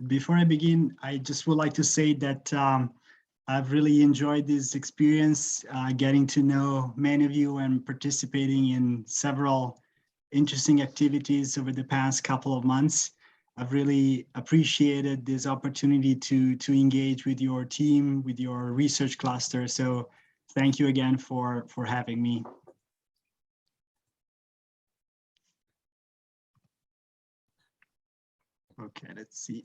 Before I begin, I just would like to say that I've really enjoyed this experience, getting to know many of you and participating in several interesting activities over the past couple of months. I've really appreciated this opportunity to engage with your team, with your research cluster. So thank you again for having me. Okay, let's see.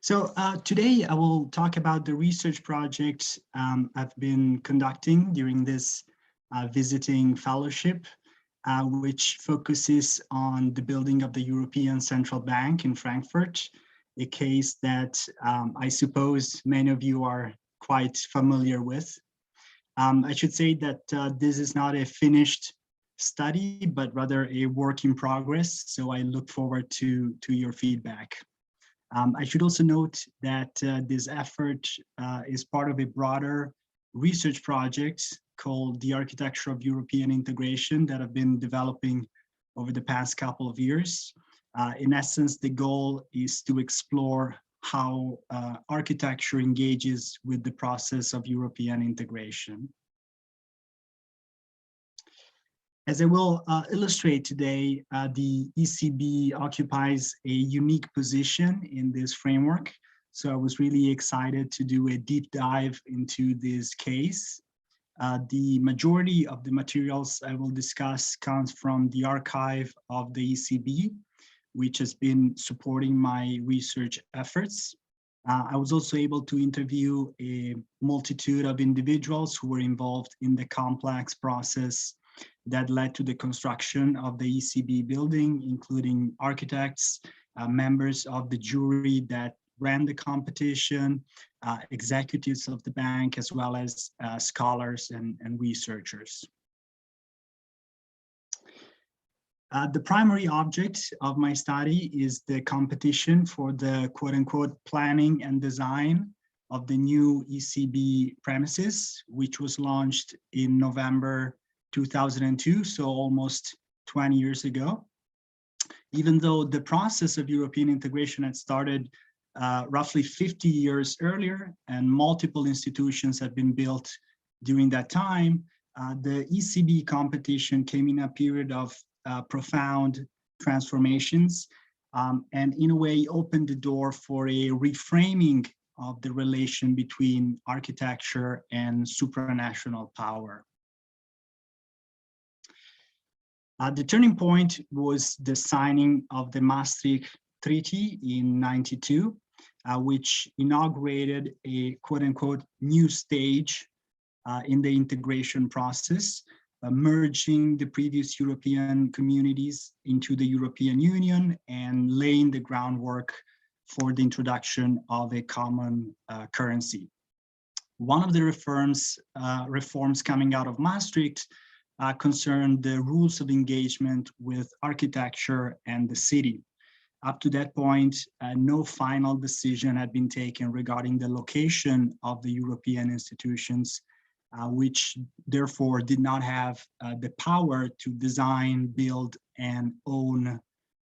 So today I will talk about the research project I've been conducting during this visiting fellowship, which focuses on the building of the European Central Bank in Frankfurt, a case that I suppose many of you are quite familiar with. I should say that this is not a finished study, but rather a work in progress. So I look forward to your feedback. I should also note that this effort is part of a broader research project called the Architecture of European Integration that I've been developing over the past couple of years. In essence, the goal is to explore how architecture engages with the process of European integration. As I will illustrate today, the ECB occupies a unique position in this framework. So I was really excited to do a deep dive into this case. The majority of the materials I will discuss comes from the archive of the ECB, which has been supporting my research efforts. I was also able to interview a multitude of individuals who were involved in the complex process that led to the construction of the ECB building, including architects, members of the jury that ran the competition, executives of the bank, as well as scholars and researchers. The primary object of my study is the competition for the quote-unquote planning and design of the new ECB premises, which was launched in November 2002, so almost 20 years ago. Even though the process of European integration had started roughly 50 years earlier and multiple institutions had been built during that time, the ECB competition came in a period of profound transformations and in a way opened the door for a reframing of the relation between architecture and supranational power. The turning point was the signing of the Maastricht Treaty in '92, which inaugurated a quote-unquote new stage in the integration process, merging the previous European communities into the European Union and laying the groundwork for the introduction of a common currency. One of the reforms coming out of Maastricht concerned the rules of engagement with architecture and the city. Up to that point, no final decision had been taken regarding the location of the European institutions, which therefore did not have the power to design, build, and own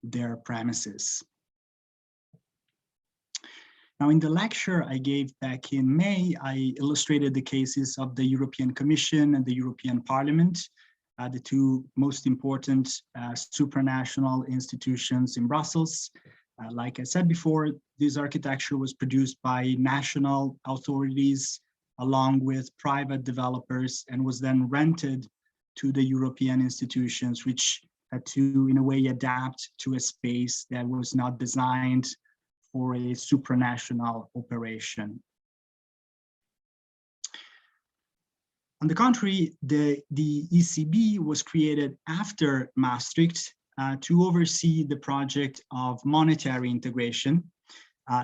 their premises. Now, in the lecture I gave back in May, I illustrated the cases of the European Commission and the European Parliament, the two most important supranational institutions in Brussels. Like I said before, this architecture was produced by national authorities along with private developers and was then rented to the European institutions, which had to, in a way, adapt to a space that was not designed for a supranational operation. On the contrary, the ECB was created after Maastricht to oversee the project of monetary integration.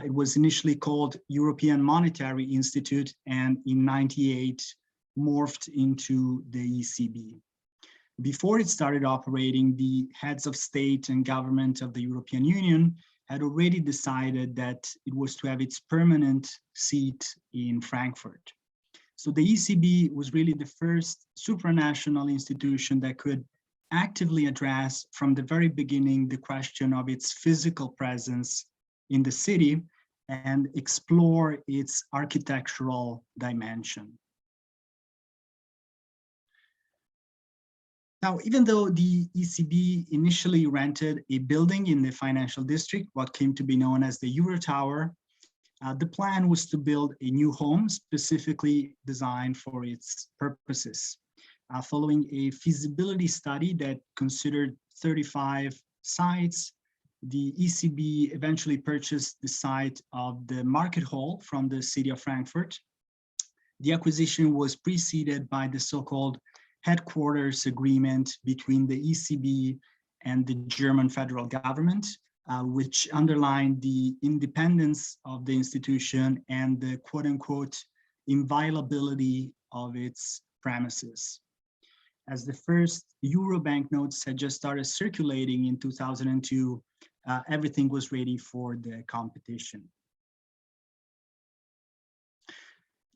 It was initially called European Monetary Institute and in '98 morphed into the ECB. Before it started operating, the heads of state and government of the European Union had already decided that it was to have its permanent seat in Frankfurt. So the ECB was really the first supranational institution that could actively address from the very beginning the question of its physical presence in the city and explore its architectural dimension. Now, even though the ECB initially rented a building in the financial district, what came to be known as the Euro Tower, the plan was to build a new home specifically designed for its purposes. Following a feasibility study that considered 35 sites, the ECB eventually purchased the site of the Market Hall from the city of Frankfurt. The acquisition was preceded by the so-called headquarters agreement between the ECB and the German federal government, which underlined the independence of the institution and the quote-unquote inviolability of its premises. As the first Euro banknotes had just started circulating in 2002, everything was ready for the competition.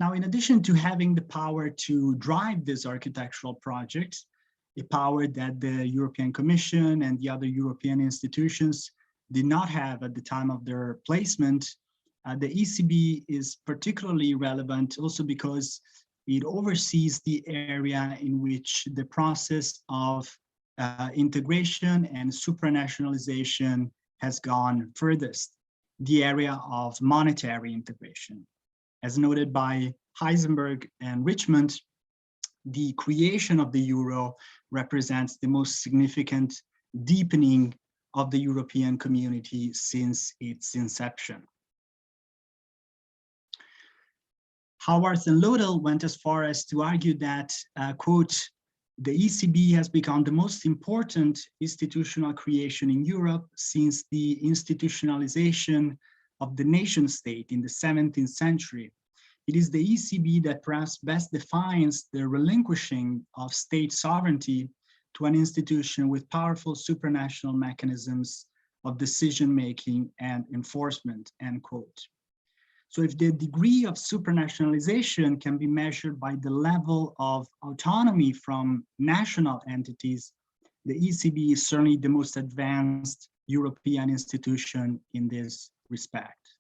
Now, in addition to having the power to drive this architectural project, a power that the European Commission and the other European institutions did not have at the time of their placement, the ECB is particularly relevant also because it oversees the area in which the process of integration and supranationalization has gone furthest, the area of monetary integration. As noted by Heisenberg and Richmond, the creation of the euro represents the most significant deepening of the European community since its inception. Haworth and Lodell went as far as to argue that, quote, the ECB has become the most important institutional creation in Europe since the institutionalization of the nation state in the 17th century. It is the ECB that perhaps best defines the relinquishing of state sovereignty to an institution with powerful supranational mechanisms of decision-making and enforcement, end quote. So if the degree of supranationalization can be measured by the level of autonomy from national entities, the ECB is certainly the most advanced European institution in this respect.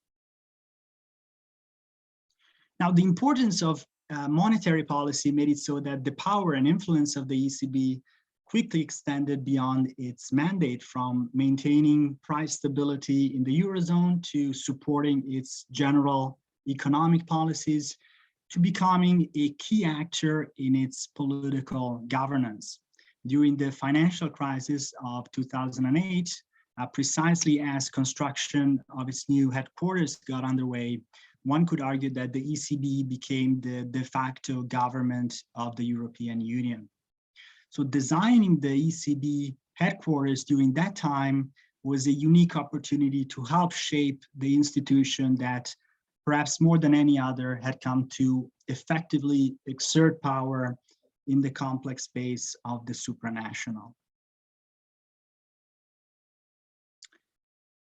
Now, the importance of monetary policy made it so that the power and influence of the ECB quickly extended beyond its mandate, from maintaining price stability in the Eurozone to supporting its general economic policies to becoming a key actor in its political governance. During the financial crisis of 2008, precisely as construction of its new headquarters got underway, one could argue that the ECB became the de facto government of the European Union. So designing the ECB headquarters during that time was a unique opportunity to help shape the institution that, perhaps more than any other, had come to effectively exert power in the complex space of the supranational.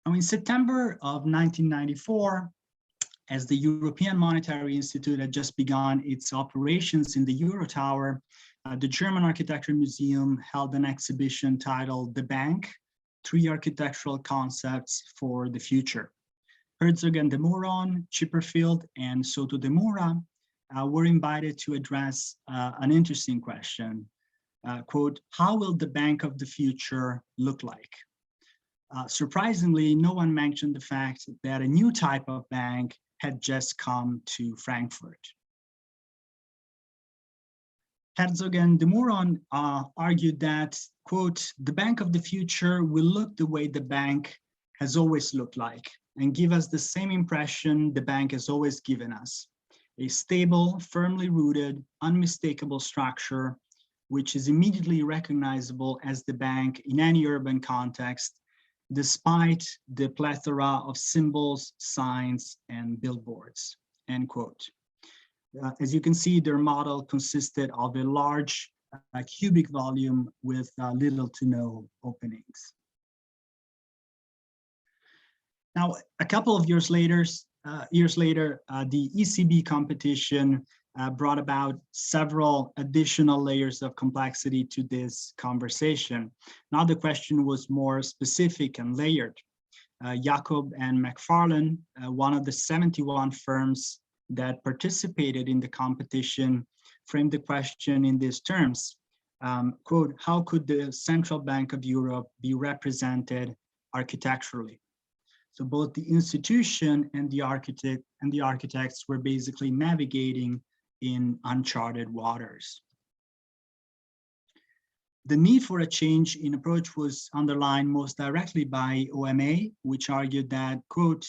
Now, in September of 1994, as the European Monetary Institute had just begun its operations in the Euro Tower, the German Architecture Museum held an exhibition titled The Bank, 3 Architectural Concepts for the Future. Herzog and de Meuron, Chipperfield, and Soto de Moura were invited to address an interesting question. Quote, how will the bank of the future look like? Surprisingly, no one mentioned the fact that a new type of bank had just come to Frankfurt. Herzog and de Meuron argued that, quote, the bank of the future will look the way the bank has always looked like and give us the same impression the bank has always given us, a stable, firmly rooted, unmistakable structure, which is immediately recognizable as the bank in any urban context, despite the plethora of symbols, signs, and billboards, end quote. As you can see, their model consisted of a large cubic volume with little to no openings. Now, a couple of years later, the ECB competition brought about several additional layers of complexity to this conversation. Now the question was more specific and layered. Jacob and McFarlane, one of the 71 firms that participated in the competition, framed the question in these terms. Quote, how could the Central Bank of Europe be represented architecturally? So both the institution and the architects were basically navigating in uncharted waters. The need for a change in approach was underlined most directly by OMA, which argued that, quote,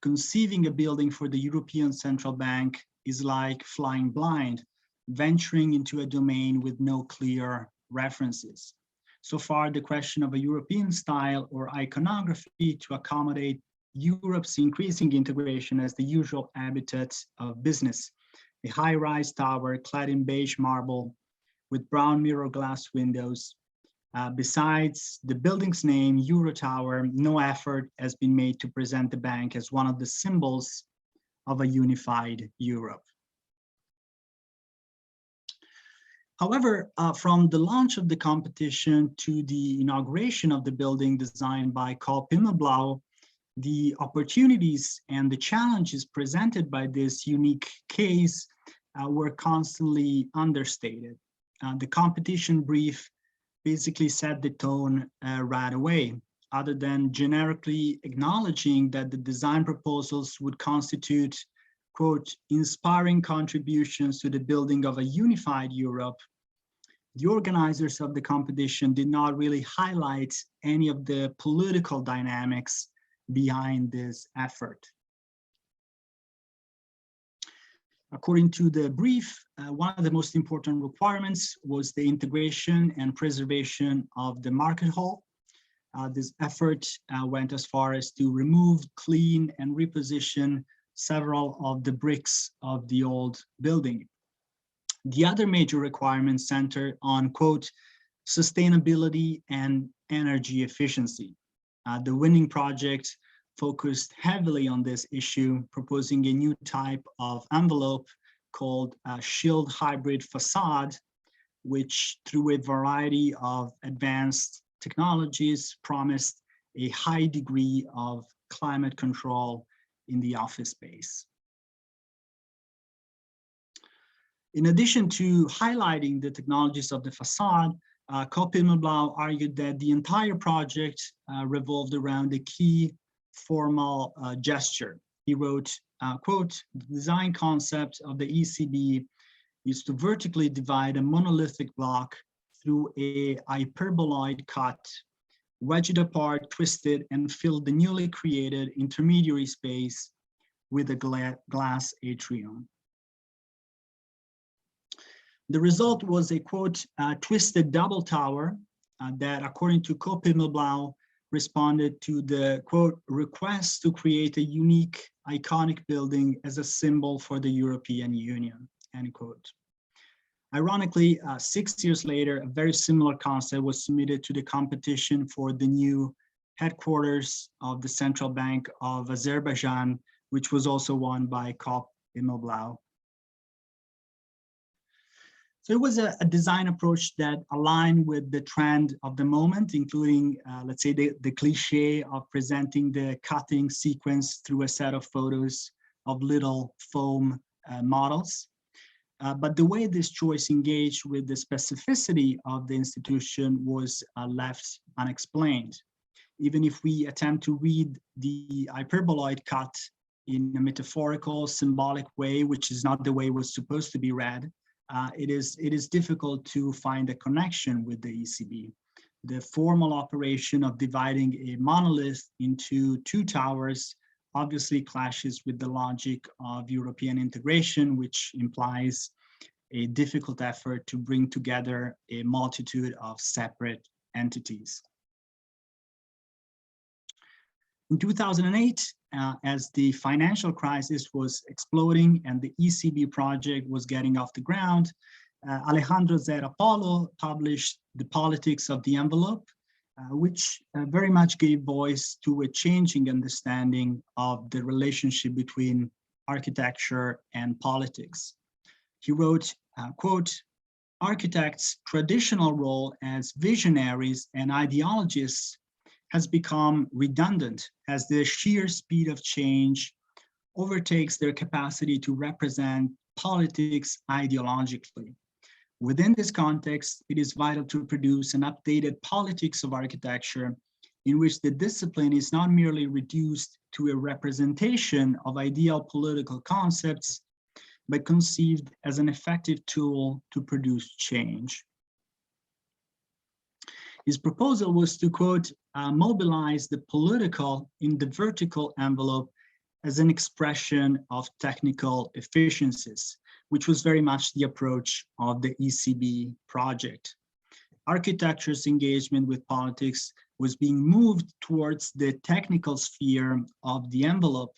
conceiving a building for the European Central Bank is like flying blind, venturing into a domain with no clear references. So far, the question of a European style or iconography to accommodate Europe's increasing integration as the usual habitat of business, a high-rise tower clad in beige marble with brown mirror glass windows. Besides the building's name, Eurotower, no effort has been made to present the bank as one of the symbols of a unified Europe. However, from the launch of the competition to the inauguration of the building designed by Koop Himmelblauw, the opportunities and the challenges presented by this unique case were constantly understated. The competition brief basically set the tone right away, other than generically acknowledging that the design proposals would constitute, quote, inspiring contributions to the building of a unified Europe. The organizers of the competition did not really highlight any of the political dynamics behind this effort. According to the brief, one of the most important requirements was the integration and preservation of the market hall. This effort went as far as to remove, clean, and reposition several of the bricks of the old building. The other major requirements center on, quote, sustainability and energy efficiency. The winning project focused heavily on this issue, proposing a new type of envelope called a shield hybrid facade, which through a variety of advanced technologies promised a high degree of climate control in the office space. In addition to highlighting the technologies of the facade, Koop Himmelblauw argued that the entire project revolved around a key formal gesture. He wrote, quote, the design concept of the ECB is to vertically divide a monolithic block through a hyperboloid cut, wedge it apart, twist it, and fill the newly created intermediary space with a glass atrium. The result was a, quote, twisted double tower that, according to Koop Himmelblauw, responded to the, quote, request to create a unique, iconic building as a symbol for the European Union, end quote. Ironically, 6 years later, a very similar concept was submitted to the competition for the new headquarters of the Central Bank of Azerbaijan, which was also won by Koop Himmelblauw. So it was a design approach that aligned with the trend of the moment, including, let's say, the cliche of presenting the cutting sequence through a set of photos of little foam models. But the way this choice engaged with the specificity of the institution was left unexplained. Even if we attempt to read the hyperboloid cut in a metaphorical, symbolic way, which is not the way it was supposed to be read, it is difficult to find a connection with the ECB. The formal operation of dividing a monolith into two towers obviously clashes with the logic of European integration, which implies a difficult effort to bring together a multitude of separate entities. In 2008, as the financial crisis was exploding and the ECB project was getting off the ground, Alejandro Zerapolo published The Politics of the Envelope, which very much gave voice to a changing understanding of the relationship between architecture and politics. He wrote, quote, "Architects' traditional role as visionaries and ideologists has become redundant as the sheer speed of change overtakes their capacity to represent politics ideologically. Within this context, it is vital to produce an updated politics of architecture in which the discipline is not merely reduced to a representation of ideal political concepts, but conceived as an effective tool to produce change." His proposal was to, quote, "mobilize the political in the vertical envelope as an expression of technical efficiencies," which was very much the approach of the ECB project. Architecture's engagement with politics was being moved towards the technical sphere of the envelope,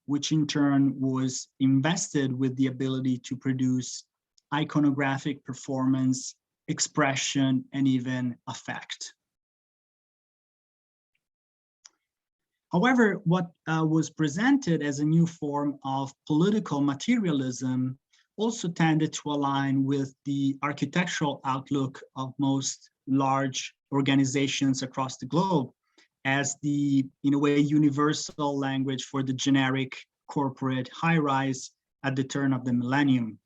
which in turn was invested with the ability to produce iconographic performance, expression, and even affect. However, what was presented as a new form of political materialism also tended to align with the architectural outlook of most large organizations across the globe as the, in a way, universal language for the generic corporate high-rise at the turn of the millennium.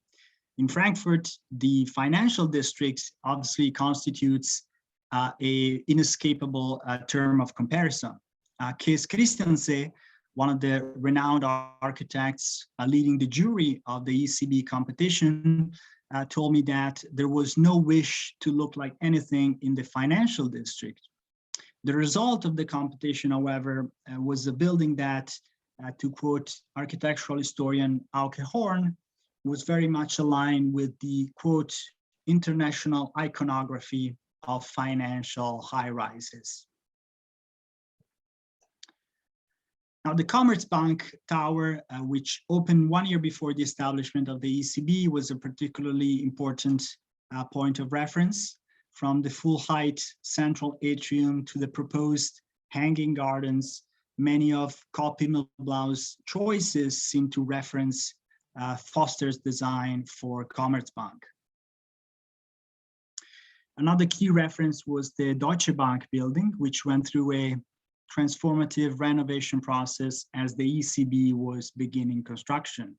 In Frankfurt, the financial district obviously constitutes an inescapable term of comparison. Kees Christensen, one of the renowned architects leading the jury of the ECB competition, told me that there was no wish to look like anything in the financial district. The result of the competition, however, was a building that, to quote architectural historian Auke Horn, was very much aligned with the, quote, international iconography of financial high-rises. Now, the Commerzbank Tower, which opened 1 year before the establishment of the ECB, was a particularly important point of reference. From the full-height central atrium to the proposed hanging gardens, many of Kopi Milblau's choices seem to reference Foster's design for Commerzbank. Another key reference was the Deutsche Bank building, which went through a transformative renovation process as the ECB was beginning construction.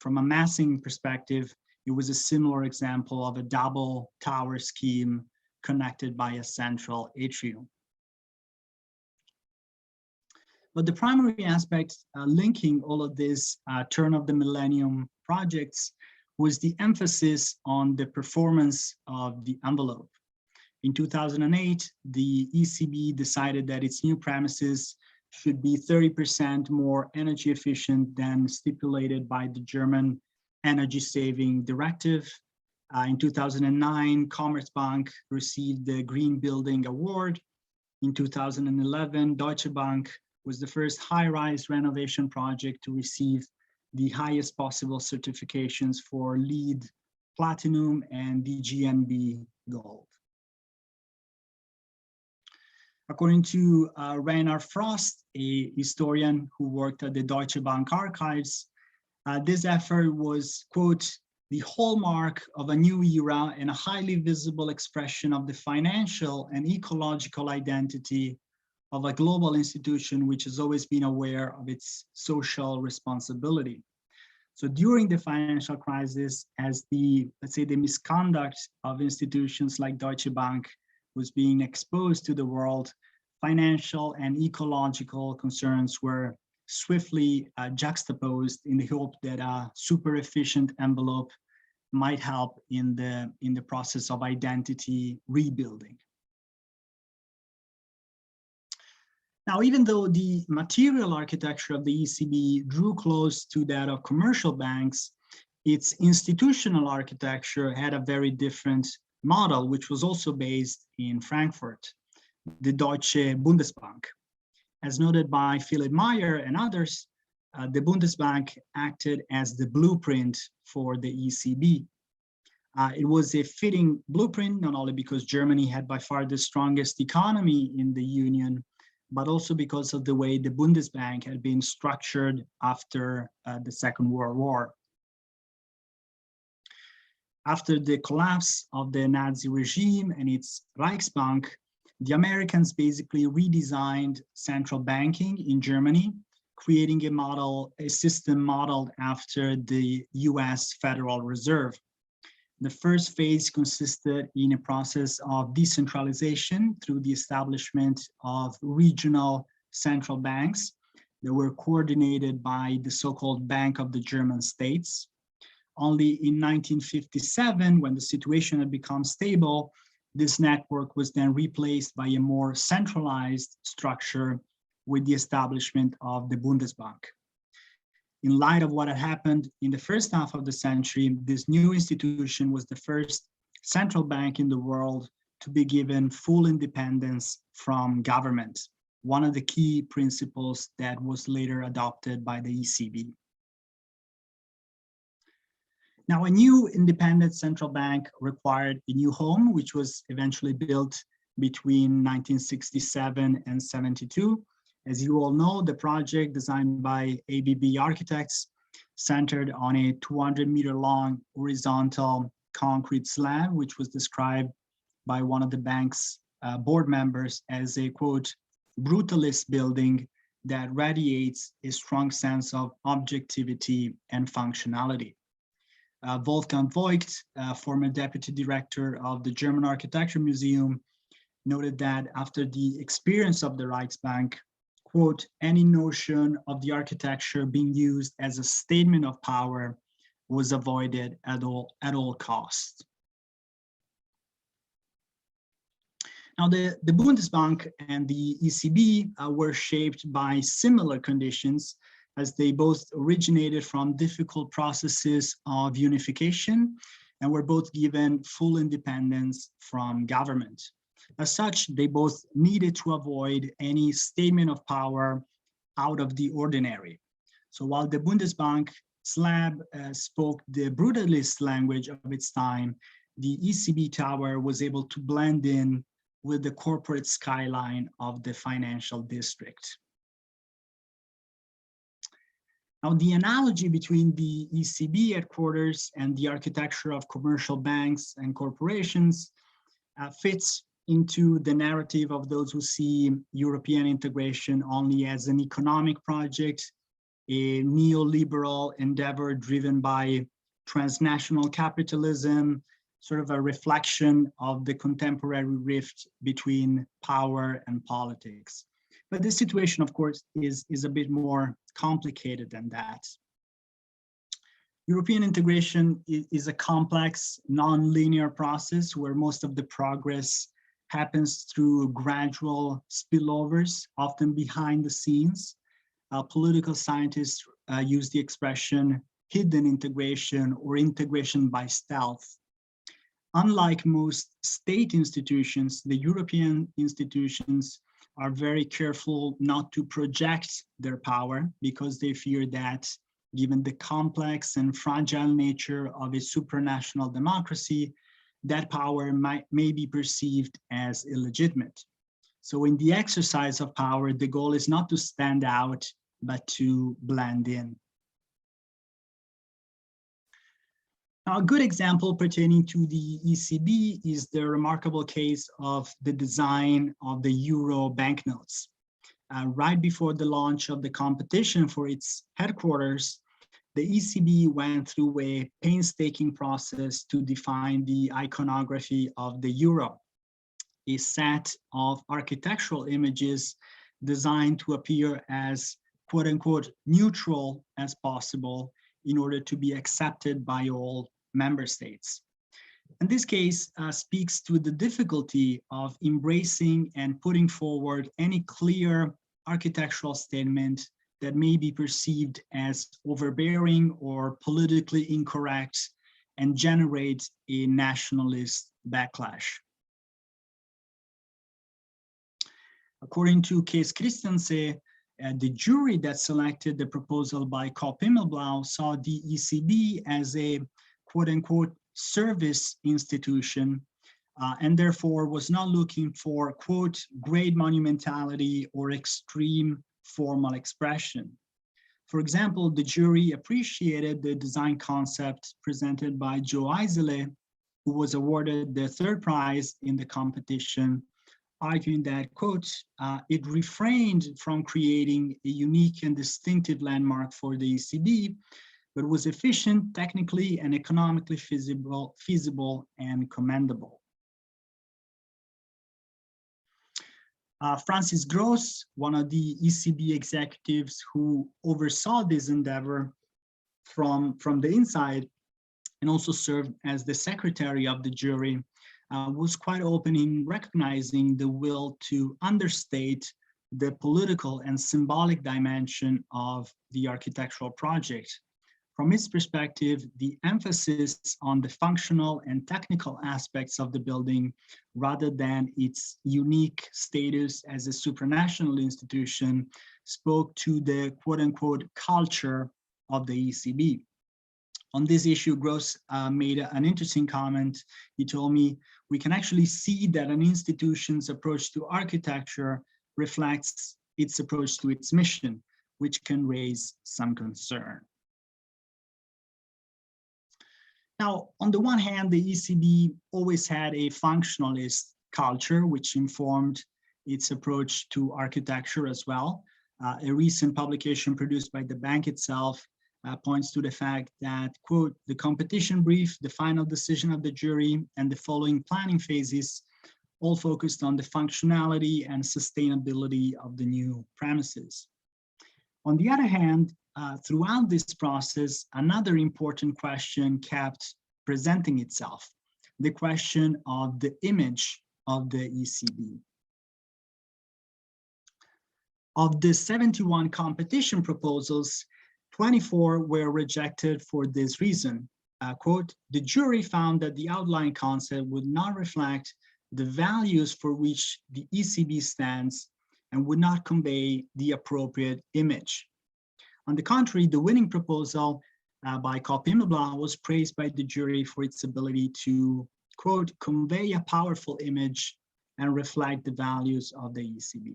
From a massing perspective, it was a similar example of a double tower scheme connected by a central atrium. But the primary aspect linking all of these turn of the millennium projects was the emphasis on the performance of the envelope. In 2008, the ECB decided that its new premises should be 30% more energy efficient than stipulated by the German energy saving directive. In 2009, Commerzbank received the Green Building Award. In 2011, Deutsche Bank was the first high-rise renovation project to receive the highest possible certifications for LEED Platinum and DGNB Gold. According to Rainer Frost, a historian who worked at the Deutsche Bank archives, this effort was, quote, the hallmark of a new era and a highly visible expression of the financial and ecological identity of a global institution which has always been aware of its social responsibility. So during the financial crisis, as the, let's say, the misconduct of institutions like Deutsche Bank was being exposed to the world, financial and ecological concerns were swiftly juxtaposed in the hope that a super efficient envelope might help in the process of identity rebuilding. Now, even though the material architecture of the ECB drew close to that of commercial banks, its institutional architecture had a very different model, which was also based in Frankfurt, the Deutsche Bundesbank. As noted by Philip Meyer and others, the Bundesbank acted as the blueprint for the ECB. It was a fitting blueprint, not only because Germany had by far the strongest economy in the Union, but also because of the way the Bundesbank had been structured after the Second World War. After the collapse of the Nazi regime and its Reichsbank, the Americans basically redesigned central banking in Germany, creating a system modeled after the US Federal Reserve. The first phase consisted in a process of decentralization through the establishment of regional central banks that were coordinated by the so-called Bank of the German States. Only in 1957, when the situation had become stable, this network was then replaced by a more centralized structure with the establishment of the Bundesbank. In light of what had happened in the first half of the century, this new institution was the first central bank in the world to be given full independence from government, one of the key principles that was later adopted by the ECB. Now, a new independent central bank required a new home, which was eventually built between 1967 and 72. As you all know, the project designed by ABB architects centered on a 200-meter long horizontal concrete slab, which was described by one of the bank's board members as a, quote, brutalist building that radiates a strong sense of objectivity and functionality. Wolfgang Voigt, former deputy director of the German Architecture Museum, noted that after the experience of the Reichsbank, quote, any notion of the architecture being used as a statement of power was avoided at all costs. Now, the Bundesbank and the ECB were shaped by similar conditions, as they both originated from difficult processes of unification and were both given full independence from government. As such, they both needed to avoid any statement of power out of the ordinary. So while the Bundesbank slab spoke the brutalist language of its time, the ECB tower was able to blend in with the corporate skyline of the financial district. Now, the analogy between the ECB headquarters and the architecture of commercial banks and corporations fits into the narrative of those who see European integration only as an economic project, a neoliberal endeavor driven by transnational capitalism, sort of a reflection of the contemporary rift between power and politics. But this situation, of course, is a bit more complicated than that. European integration is a complex, non-linear process where most of the progress happens through gradual spillovers, often behind the scenes. Political scientists use the expression hidden integration or integration by stealth. Unlike most state institutions, the European institutions are very careful not to project their power because they fear that, given the complex and fragile nature of a supranational democracy, that power may be perceived as illegitimate. So in the exercise of power, the goal is not to stand out, but to blend in. Now, a good example pertaining to the ECB is the remarkable case of the design of the euro banknotes. Right before the launch of the competition for its headquarters, the ECB went through a painstaking process to define the iconography of the euro, a set of architectural images designed to appear as quote unquote neutral as possible in order to be accepted by all member states. And this case speaks to the difficulty of embracing and putting forward any clear architectural statement that may be perceived as overbearing or politically incorrect and generate a nationalist backlash. According to Kees Christensen, the jury that selected the proposal by Koop Himmelblau saw the ECB as a quote-unquote service institution and therefore was not looking for, quote, great monumentality or extreme formal expression. For example, the jury appreciated the design concept presented by Joe Eisele, who was awarded the third prize in the competition, arguing that, quote, it refrained from creating a unique and distinctive landmark for the ECB, but was efficient, technically and economically feasible and commendable. Francis Gross, one of the ECB executives who oversaw this endeavor from the inside and also served as the secretary of the jury, was quite open in recognizing the will to understate the political and symbolic dimension of the architectural project. From his perspective, the emphasis on the functional and technical aspects of the building, rather than its unique status as a supranational institution, spoke to the quote-unquote culture of the ECB. On this issue, Gross made an interesting comment. He told me, we can actually see that an institution's approach to architecture reflects its approach to its mission, which can raise some concern. Now, on the one hand, the ECB always had a functionalist culture, which informed its approach to architecture as well. A recent publication produced by the bank itself points to the fact that, quote, the competition brief, the final decision of the jury, and the following planning phases all focused on the functionality and sustainability of the new premises. On the other hand, throughout this process, another important question kept presenting itself, the question of the image of the ECB. Of the 71 competition proposals, 24 were rejected for this reason. Quote, the jury found that the outline concept would not reflect the values for which the ECB stands and would not convey the appropriate image. On the contrary, the winning proposal by Kopp Immelblau was praised by the jury for its ability to, quote, convey a powerful image and reflect the values of the ECB.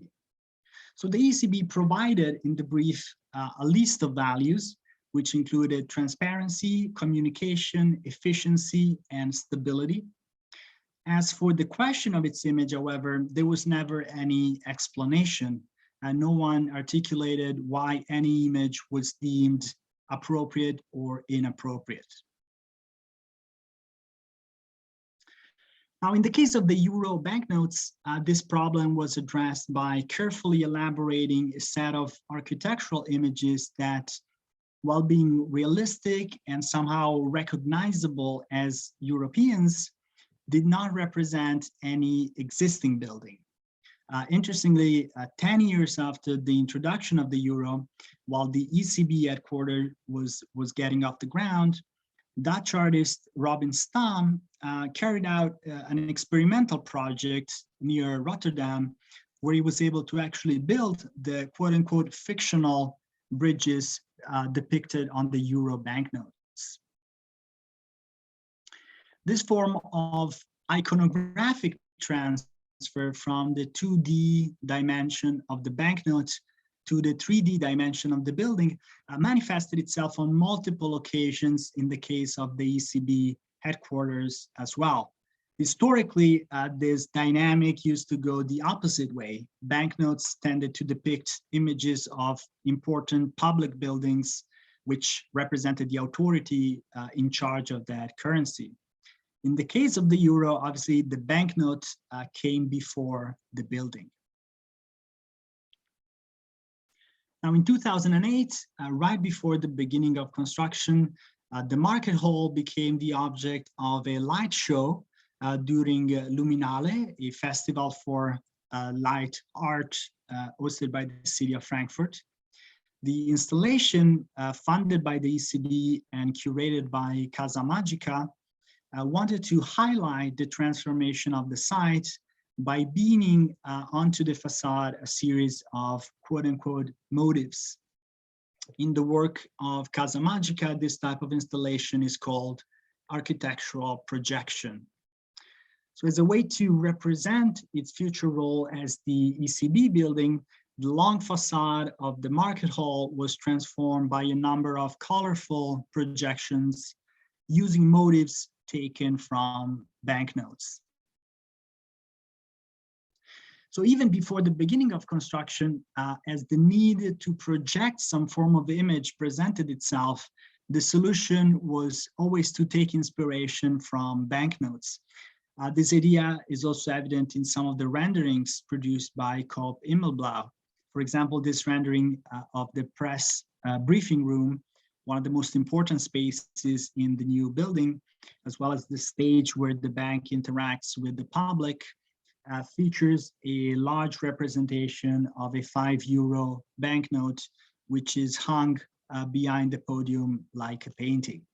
So the ECB provided in the brief a list of values, which included transparency, communication, efficiency, and stability. As for the question of its image, however, there was never any explanation. No one articulated why any image was deemed appropriate or inappropriate. Now, in the case of the euro banknotes, this problem was addressed by carefully elaborating a set of architectural images that, while being realistic and somehow recognizable as Europeans, did not represent any existing building. Interestingly, 10 years after the introduction of the euro, while the ECB headquarters was getting off the ground, Dutch artist Robin Stam carried out an experimental project near Rotterdam, where he was able to actually build the quote-unquote fictional bridges depicted on the euro banknotes. This form of iconographic transfer from the 2D dimension of the banknote to the 3D dimension of the building manifested itself on multiple occasions in the case of the ECB headquarters as well. Historically, this dynamic used to go the opposite way. Banknotes tended to depict images of important public buildings, which represented the authority in charge of that currency. In the case of the euro, obviously, the banknote came before the building. Now, in 2008, right before the beginning of construction, the market hall became the object of a light show during Luminale, a festival for light art hosted by the city of Frankfurt. The installation, funded by the ECB and curated by Casa Magica, wanted to highlight the transformation of the site by beaming onto the facade a series of quote-unquote motifs. In the work of Casa Magica, this type of installation is called architectural projection. So as a way to represent its future role as the ECB building, The long facade of the market hall was transformed by a number of colorful projections using motifs taken from banknotes. So even before the beginning of construction, as the need to project some form of image presented itself, the solution was always to take inspiration from banknotes. This idea is also evident in some of the renderings produced by Coop Immelblau. For example, this rendering of the press briefing room, one of the most important spaces in the new building, as well as the stage where the bank interacts with the public, features a large representation of a €5 banknote, which is hung behind the podium like a painting.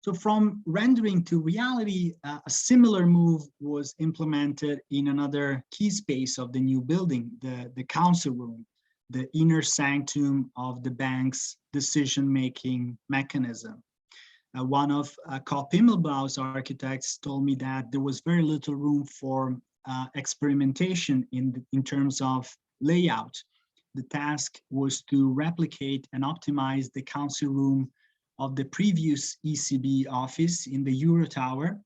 So from rendering to reality, a similar move was implemented in another key space of the new building, the council room, the inner sanctum of the bank's decision-making mechanism. One of Coop Immelblau's architects told me that there was very little room for experimentation in terms of layout. The task was to replicate and optimize the council room of the previous ECB office in the Euro Tower,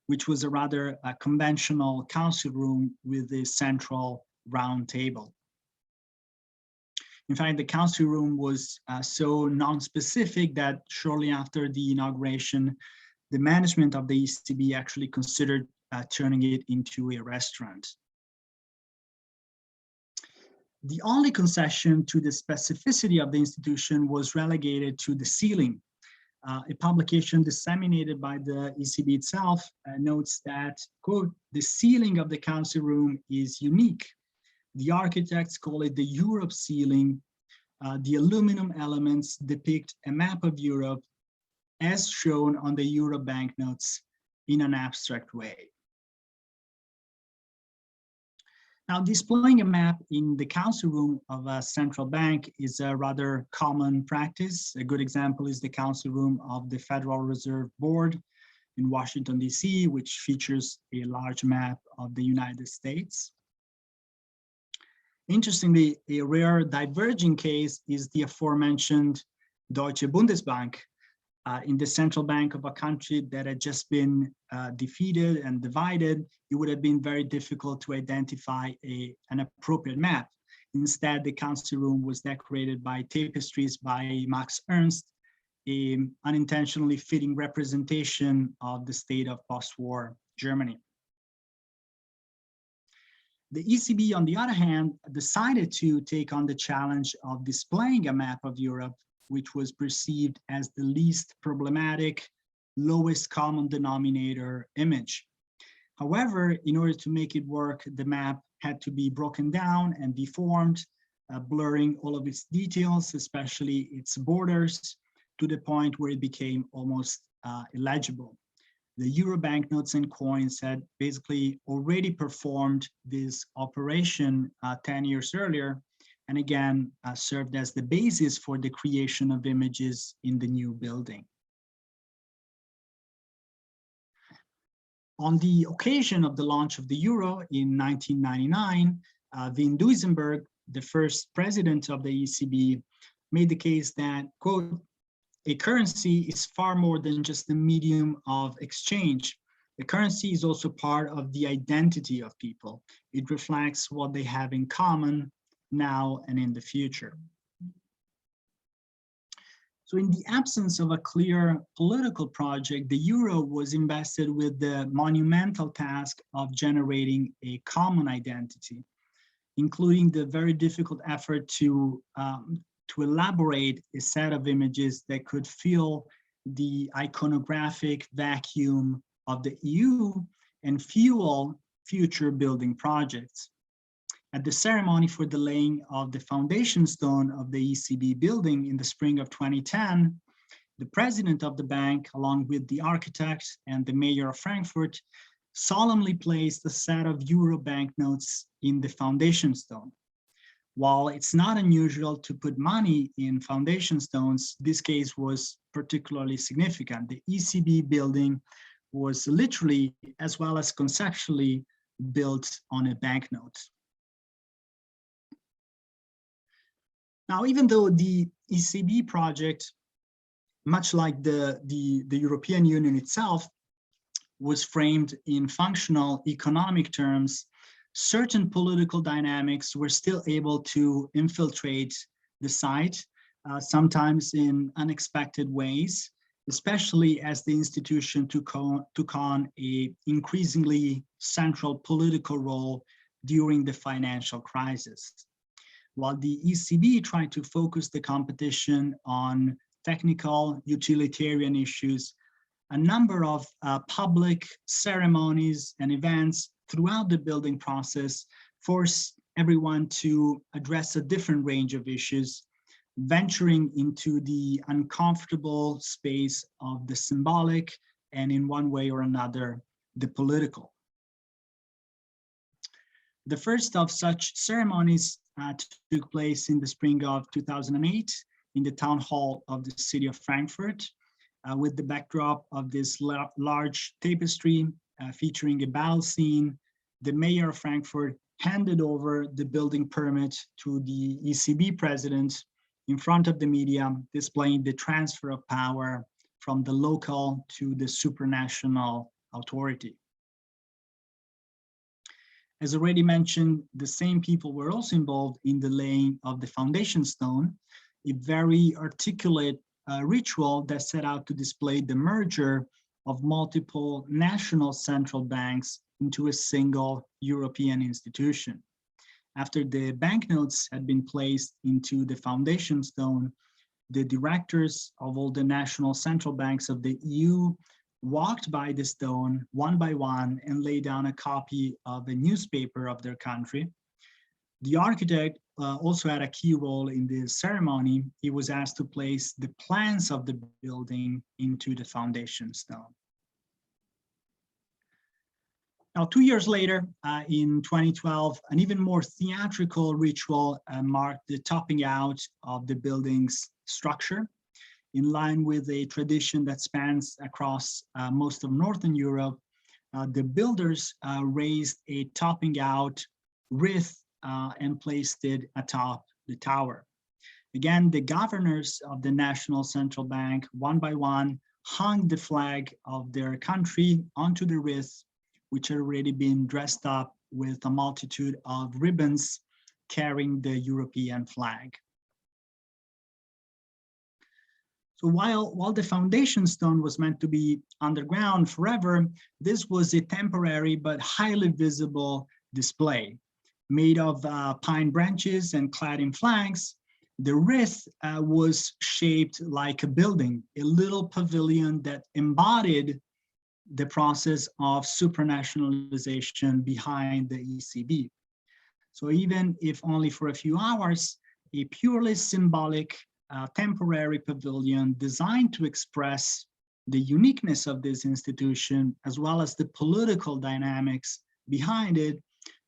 which was a rather conventional council room with a central round table. In fact, the council room was so non-specific that shortly after the inauguration, the management of the ECB actually considered turning it into a restaurant. The only concession to the specificity of the institution was relegated to the ceiling. A publication disseminated by the ECB itself notes that, quote, "the ceiling of the council room is unique. The architects call it the Europe ceiling. The aluminum elements depict a map of Europe as shown on the Euro banknotes in an abstract way." Now, displaying a map in the council room of a central bank is a rather common practice. A good example is the council room of the Federal Reserve Board in Washington, D.C., which features a large map of the United States. Interestingly, a rare diverging case is the aforementioned Deutsche Bundesbank, in the central bank of a country that had just been defeated and divided. It would have been very difficult to identify an appropriate map. Instead, the council room was decorated by tapestries by Max Ernst, an unintentionally fitting representation of the state of post-war Germany. The ECB, on the other hand, decided to take on the challenge of displaying a map of Europe, which was perceived as the least problematic, lowest common denominator image. However, in order to make it work, the map had to be broken down and deformed, blurring all of its details, especially its borders, to the point where it became almost illegible. The Euro banknotes and coins had basically already performed this operation 10 years earlier, and again served as the basis for the creation of images in the new building. On the occasion of the launch of the euro in 1999, Wim Duisenberg, the first president of the ECB, made the case that, quote, "a currency is far more than just a medium of exchange. The currency is also part of the identity of people. It reflects what they have in common now and in the future." So in the absence of a clear political project, the euro was invested with the monumental task of generating a common identity, including the very difficult effort to elaborate a set of images that could fill the iconographic vacuum of the EU and fuel future building projects. At the ceremony for the laying of the foundation stone of the ECB building in the spring of 2010, the president of the bank, along with the architect and the mayor of Frankfurt, solemnly placed a set of euro banknotes in the foundation stone. While it's not unusual to put money in foundation stones, this case was particularly significant. The ECB building was literally, as well as conceptually, built on a banknote. Now, even though the ECB project, much like the European Union itself, was framed in functional economic terms, certain political dynamics were still able to infiltrate the site, sometimes in unexpected ways, especially as the institution took on an increasingly central political role during the financial crisis. While the ECB tried to focus the competition on technical utilitarian issues, a number of public ceremonies and events throughout the building process forced everyone to address a different range of issues, venturing into the uncomfortable space of the symbolic and, in one way or another, the political. The first of such ceremonies took place in the spring of 2008 in the town hall of the city of Frankfurt, with the backdrop of this large tapestry featuring a battle scene. The mayor of Frankfurt handed over the building permit to the ECB president in front of the media, displaying the transfer of power from the local to the supranational authority. As already mentioned, the same people were also involved in the laying of the foundation stone, a very articulate ritual that set out to display the merger of multiple national central banks into a single European institution. After the banknotes had been placed into the foundation stone, the directors of all the national central banks of the EU walked by the stone one by one and laid down a copy of a newspaper of their country. The architect also had a key role in the ceremony. He was asked to place the plans of the building into the foundation stone. Now, 2 years later, in 2012, an even more theatrical ritual marked the topping out of the building's structure. In line with a tradition that spans across most of Northern Europe, the builders raised a topping out wreath and placed it atop the tower. Again, the governors of the National Central Bank, one by one, hung the flag of their country onto the wreath, which had already been dressed up with a multitude of ribbons carrying the European flag. So while the foundation stone was meant to be underground forever, this was a temporary but highly visible display. Made of pine branches and clad in flags, the wreath was shaped like a building, a little pavilion that embodied the process of supranationalization behind the ECB. So even if only for a few hours, a purely symbolic temporary pavilion designed to express the uniqueness of this institution, as well as the political dynamics behind it,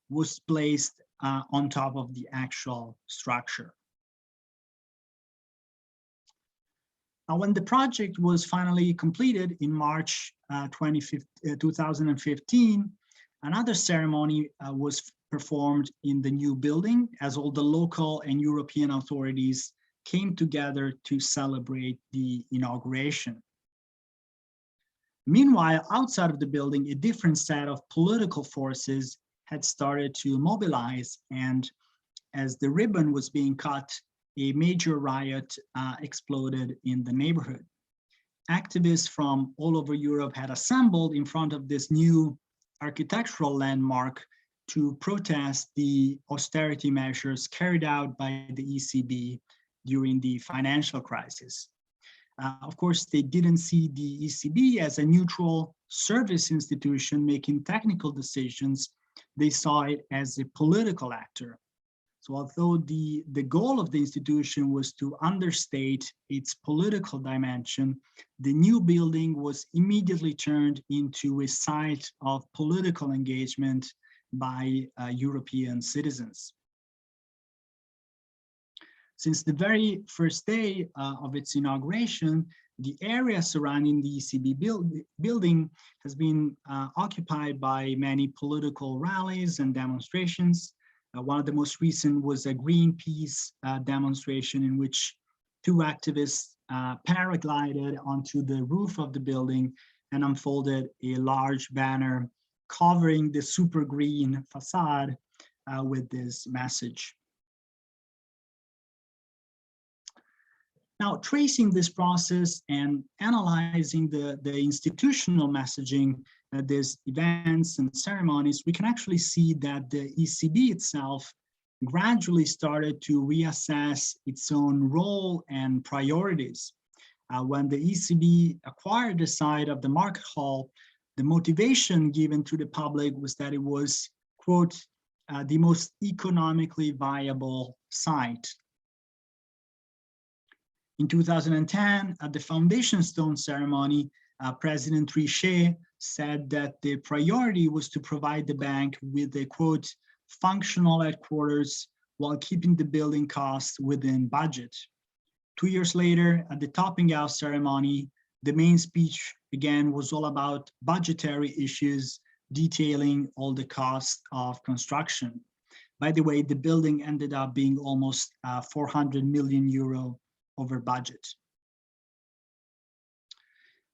was placed on top of the actual structure. Now, when the project was finally completed in March 2015, another ceremony was performed in the new building as all the local and European authorities came together to celebrate the inauguration. Meanwhile, outside of the building, a different set of political forces had started to mobilize, and as the ribbon was being cut, a major riot exploded in the neighborhood. Activists from all over Europe had assembled in front of this new architectural landmark to protest the austerity measures carried out by the ECB during the financial crisis. Of course, they didn't see the ECB as a neutral service institution making technical decisions. They saw it as a political actor. So although the goal of the institution was to understate its political dimension, the new building was immediately turned into a site of political engagement by European citizens. Since the very first day of its inauguration, The area surrounding the ECB building has been occupied by many political rallies and demonstrations. One of the most recent was a Greenpeace demonstration in which two activists paraglided onto the roof of the building and unfolded a large banner covering the super green facade with this message. Now, tracing this process and analyzing the institutional messaging, these events and ceremonies, we can actually see that the ECB itself gradually started to reassess its own role and priorities. When the ECB acquired the site of the market hall, the motivation given to the public was that it was, quote, the most economically viable site. In 2010, at the foundation stone ceremony, President Trichet said that the priority was to provide the bank with a, quote, functional headquarters while keeping the building costs within budget. 2 years later, at the topping out ceremony, the main speech again was all about budgetary issues, detailing all the costs of construction. By the way, the building ended up being almost 400 million euro over budget.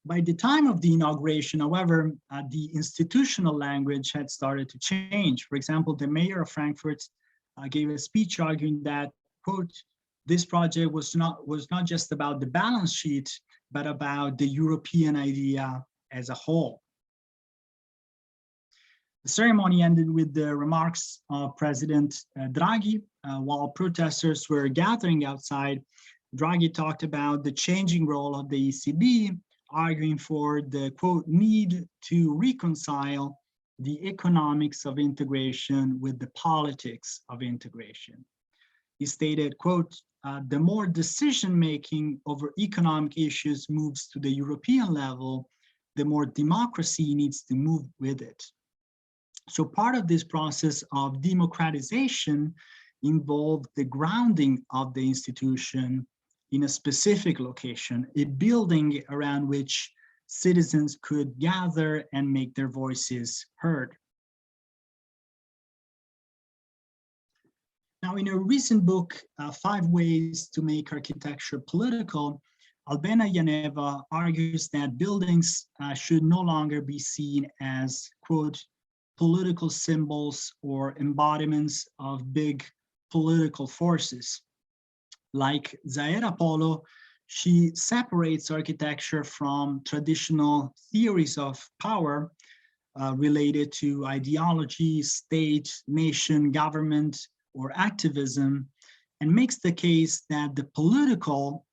By the time of the inauguration, however, the institutional language had started to change. For example, the mayor of Frankfurt gave a speech arguing that, quote, this project was not just about the balance sheet, but about the European idea as a whole. The ceremony ended with the remarks of President Draghi. While protesters were gathering outside, Draghi talked about the changing role of the ECB, arguing for the, quote, need to reconcile the economics of integration with the politics of integration. He stated, quote, the more decision-making over economic issues moves to the European level, the more democracy needs to move with it. So part of this process of democratization involved the grounding of the institution in a specific location, a building around which citizens could gather and make their voices heard. Now, in a recent book, 5 Ways to Make Architecture Political, Albena Janeva argues that buildings should no longer be seen as, quote, political symbols or embodiments of big political forces. Like Zaira Polo, she separates architecture from traditional theories of power related to ideology, state, nation, government, or activism, and makes the case that the political,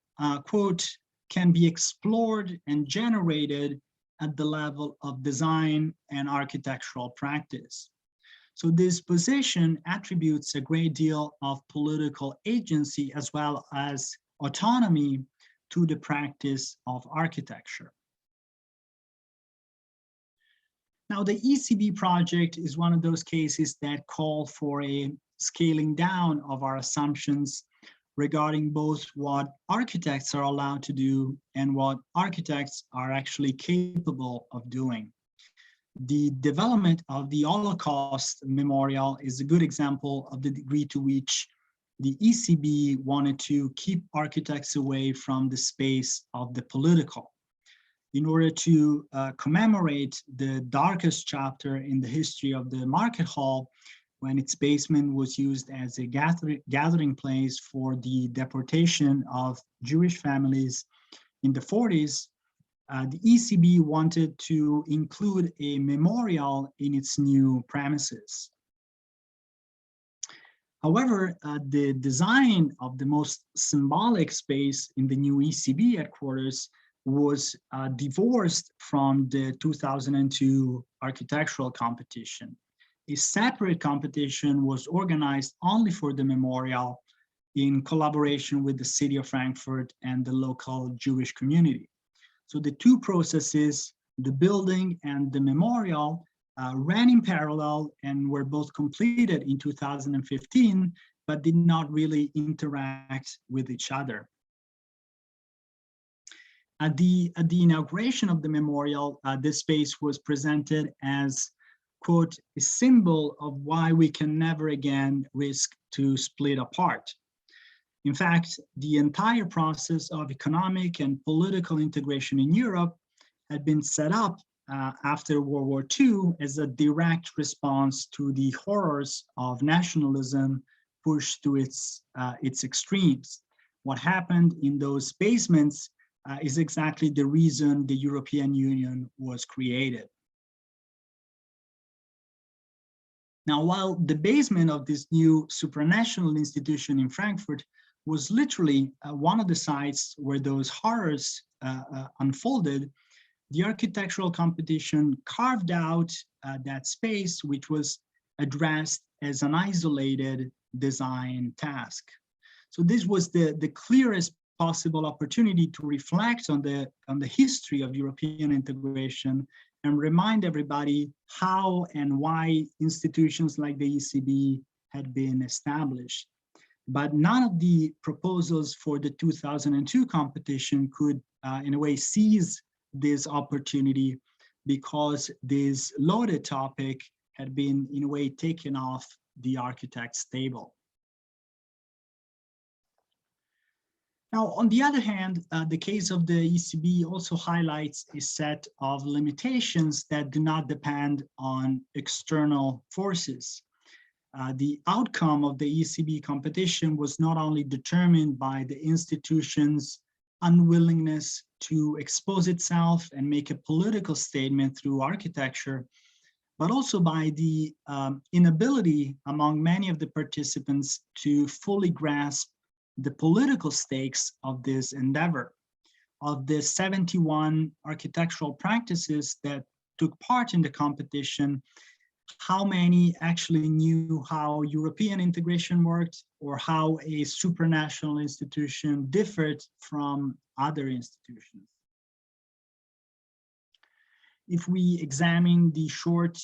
quote, can be explored and generated at the level of design and architectural practice. So this position attributes a great deal of political agency as well as autonomy to the practice of architecture. Now, the ECB project is one of those cases that call for a scaling down of our assumptions regarding both what architects are allowed to do and what architects are actually capable of doing. The development of the Holocaust Memorial is a good example of the degree to which the ECB wanted to keep architects away from the space of the political. In order to commemorate the darkest chapter in the history of the market hall, when its basement was used as a gathering place for the deportation of Jewish families in the 40s, the ECB wanted to include a memorial in its new premises. However, the design of the most symbolic space in the new ECB headquarters was divorced from the 2002 architectural competition. A separate competition was organized only for the memorial in collaboration with the city of Frankfurt and the local Jewish community. So the two processes, the building and the memorial, ran in parallel and were both completed in 2015, but did not really interact with each other. At the inauguration of the memorial, this space was presented as, quote, a symbol of why we can never again risk to split apart. In fact, the entire process of economic and political integration in Europe had been set up after World War II as a direct response to the horrors of nationalism pushed to its extremes. What happened in those basements is exactly the reason the European Union was created. Now, while the basement of this new supranational institution in Frankfurt was literally one of the sites where those horrors unfolded, the architectural competition carved out that space, which was addressed as an isolated design task. So this was the clearest possible opportunity to reflect on the history of European integration and remind everybody how and why institutions like the ECB had been established. But none of the proposals for the 2002 competition could, in a way, seize this opportunity because this loaded topic had been, in a way, taken off the architect's table. Now, on the other hand, the case of the ECB also highlights a set of limitations that do not depend on external forces. The outcome of the ECB competition was not only determined by the institution's unwillingness to expose itself and make a political statement through architecture, but also by the inability among many of the participants to fully grasp the political stakes of this endeavor. Of the 71 architectural practices that took part in the competition, how many actually knew how European integration worked or how a supranational institution differed from other institutions? If we examine the short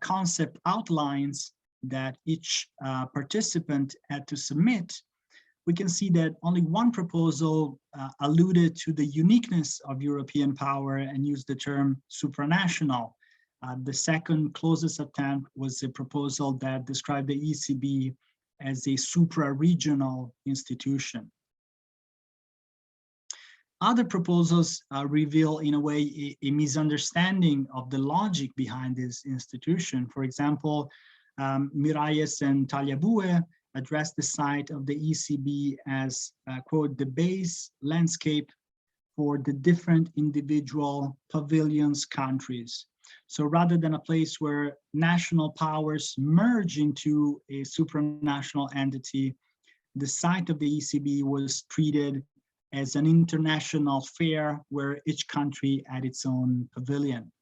concept outlines that each participant had to submit, we can see that only one proposal alluded to the uniqueness of European power and used the term supranational. The second closest attempt was a proposal that described the ECB as a supra-regional institution. Other proposals reveal, in a way, a misunderstanding of the logic behind this institution. For example, Miralles and Tagliabue addressed the site of the ECB as, quote, the base landscape for the different individual pavilions countries. So rather than a place where national powers merge into a supranational entity, the site of the ECB was treated as an international fair where each country had its own pavilion.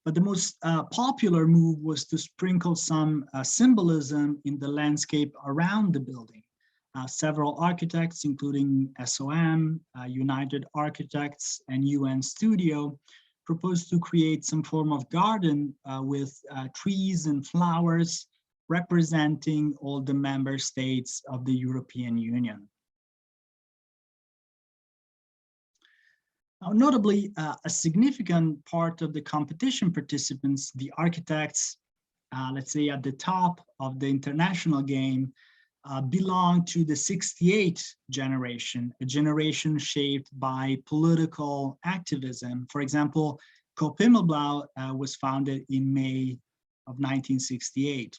But the most popular move was to sprinkle some symbolism in the landscape around the building. Several architects, including SOM, United Architects, and UN Studio, proposed to create some form of garden with trees and flowers representing all the member states of the European Union. Now, notably, a significant part of the competition participants, the architects, let's say at the top of the international game, belong to the '68 generation, a generation shaped by political activism. For example, Coop Himmelblau was founded in May of 1968.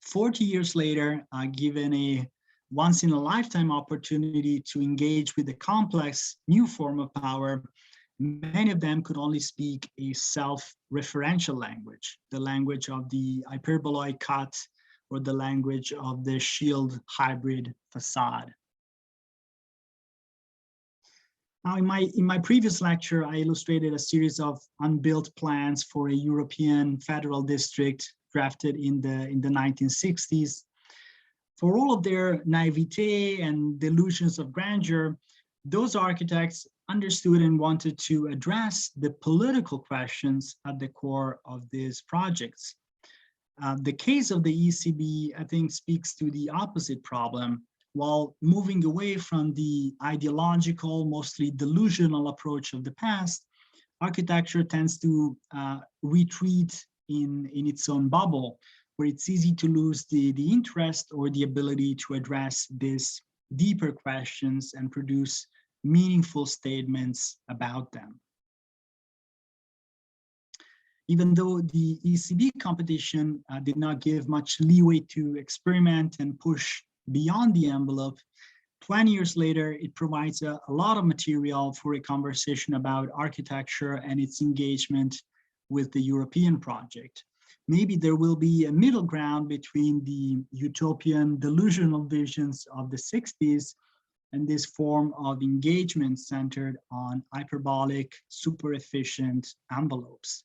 40 years later, given a once-in-a-lifetime opportunity to engage with a complex new form of power, many of them could only speak a self-referential language, the language of the hyperboloid cut or the language of the shield hybrid facade. Now, in my previous lecture, I illustrated a series of unbuilt plans for a European federal district drafted in the 1960s. For all of their naivete and delusions of grandeur, those architects understood and wanted to address the political questions at the core of these projects. The case of the ECB, I think, speaks to the opposite problem. while moving away from the ideological, mostly delusional approach of the past, architecture tends to retreat in its own bubble, where it's easy to lose the interest or the ability to address these deeper questions and produce meaningful statements about them. Even though the ECB competition did not give much leeway to experiment and push beyond the envelope, 20 years later, it provides a lot of material for a conversation about architecture and its engagement with the European project. Maybe there will be a middle ground between the utopian delusional visions of the 60s and this form of engagement centered on hyperbolic, super efficient envelopes.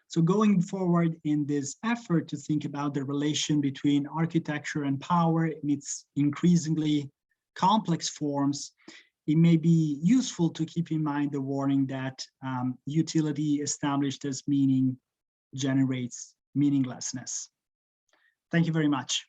So going forward in this effort to think about the relation between architecture and power in its increasingly complex forms, it may be useful to keep in mind the warning that utility established as meaning generates meaninglessness. Thank you very much.